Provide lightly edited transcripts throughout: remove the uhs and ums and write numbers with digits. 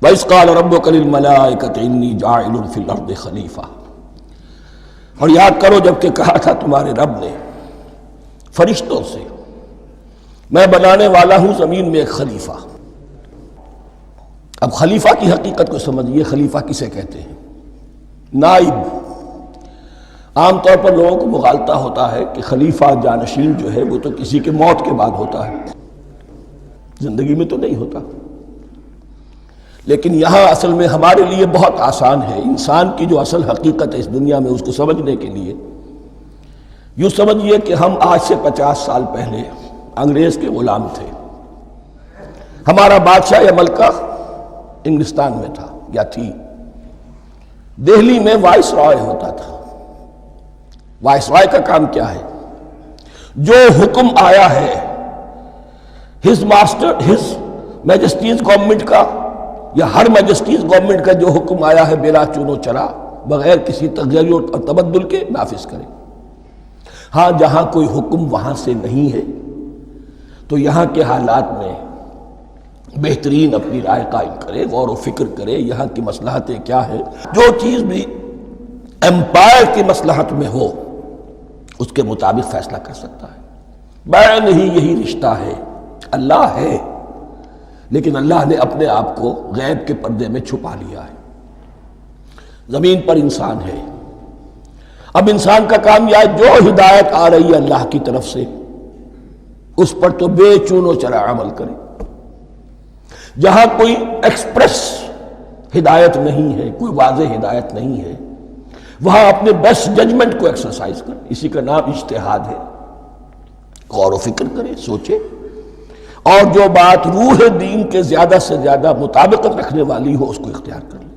وَإِذْ قَالَ رَبُّكَ لِلْمَلَائِكَةِ إِنِّي جَاعِلٌ فِي الْأَرْضِ خَلِيفَةً، اور یاد کرو جب کہ کہا تھا تمہارے رب نے فرشتوں سے میں بنانے والا ہوں زمین میں ایک خلیفہ۔ اب خلیفہ کی حقیقت کو سمجھیے، خلیفہ کسے کہتے ہیں؟ نائب۔ عام طور پر لوگوں کو مغالطہ ہوتا ہے کہ خلیفہ جانشین جو ہے وہ تو کسی کے موت کے بعد ہوتا ہے، زندگی میں تو نہیں ہوتا۔ لیکن یہاں اصل میں ہمارے لیے بہت آسان ہے، انسان کی جو اصل حقیقت ہے اس دنیا میں اس کو سمجھنے کے لیے یوں سمجھیے کہ ہم آج سے 50 سال پہلے انگریز کے غلام تھے۔ ہمارا بادشاہ یا ملکہ انگلستان میں تھا یا تھی، دہلی میں وائس رائے ہوتا تھا۔ وائس رائے کا کام کیا ہے؟ جو حکم آیا ہے ہز میجسٹیز گورنمنٹ کا یا ہر میجسٹیز گورنمنٹ کا جو حکم آیا ہے بلا چون و چرا، بغیر کسی تغیر اور تبدل کے نافذ کرے۔ ہاں جہاں کوئی حکم وہاں سے نہیں ہے تو یہاں کے حالات میں بہترین اپنی رائے قائم کرے، غور و فکر کرے، یہاں کی مصلحتیں کیا ہے، جو چیز بھی امپائر کی مصلحت میں ہو اس کے مطابق فیصلہ کر سکتا ہے۔ بین ہی یہی رشتہ ہے۔ اللہ ہے لیکن اللہ نے اپنے آپ کو غیب کے پردے میں چھپا لیا ہے۔ زمین پر انسان ہے، اب انسان کا کام یہ ہے جو ہدایت آ رہی ہے اللہ کی طرف سے اس پر تو بے چون و چرا عمل کرے۔ جہاں کوئی ایکسپریس ہدایت نہیں ہے، کوئی واضح ہدایت نہیں ہے، وہاں اپنے بیسٹ ججمنٹ کو ایکسرسائز کرے، اسی کا نام اجتہاد ہے۔ غور و فکر کرے، سوچے، اور جو بات روح دین کے زیادہ سے زیادہ مطابقت رکھنے والی ہو اس کو اختیار کر لے۔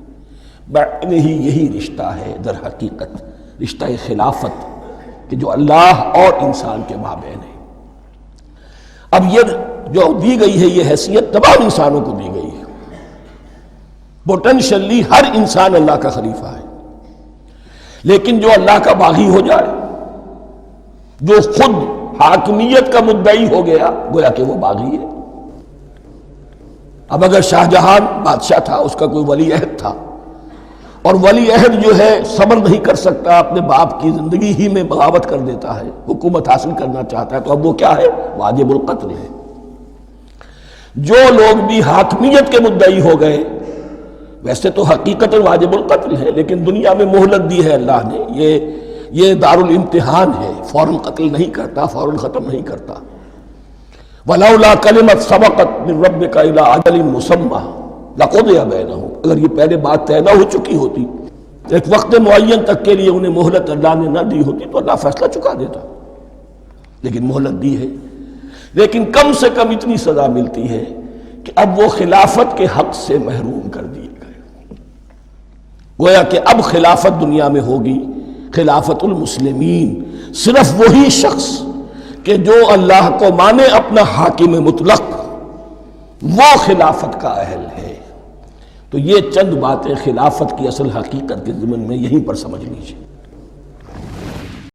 بین ہی یہی رشتہ ہے در حقیقت، رشتہ خلافت کہ جو اللہ اور انسان کے مابین ہے۔ اب یہ جو دی گئی ہے یہ حیثیت تمام انسانوں کو دی گئی ہے۔ پوٹینشلی ہر انسان اللہ کا خلیفہ ہے، لیکن جو اللہ کا باغی ہو جائے، جو خود حاکمیت کا مدعی ہو گیا، گویا کہ وہ باغی ہے۔ اب اگر شاہجہان بادشاہ تھا، اس کا کوئی ولی عہد تھا، اور ولی عہد جو ہے صبر نہیں کر سکتا، اپنے باپ کی زندگی ہی میں بغاوت کر دیتا ہے، حکومت حاصل کرنا چاہتا ہے، تو اب وہ کیا ہے؟ واجب القتل ہے۔ جو لوگ بھی حاکمیت کے مدعی ہو گئے، ویسے تو حقیقت واجب القتل ہے، لیکن دنیا میں مہلت دی ہے اللہ نے، یہ دارالامتحان ہے، فوراً قتل نہیں کرتا، فوراً ختم نہیں کرتا۔ وَلَوْلَا كَلِمَةٌ سَبَقَتْ مِن رَبِّكَ إِلَىٰ أَجَلٍ مُّسَمًّى لَقُضِيَ بَيْنَهُمْ، اگر یہ پہلے بات طے نہ ہو چکی ہوتی، ایک وقت معین تک کے لیے انہیں مہلت اللہ نے نہ دی ہوتی تو اللہ فیصلہ چکا دیتا، لیکن مہلت دی ہے۔ لیکن کم سے کم اتنی سزا ملتی ہے کہ اب وہ خلافت کے حق سے محروم کر دیے گئے۔ گویا کہ اب خلافت دنیا میں ہوگی خلافت المسلمین، صرف وہی شخص کہ جو اللہ کو مانے اپنا حاکم مطلق، وہ خلافت کا اہل ہے۔ تو یہ چند باتیں خلافت کی اصل حقیقت کے ضمن میں یہیں پر سمجھ لیجیے۔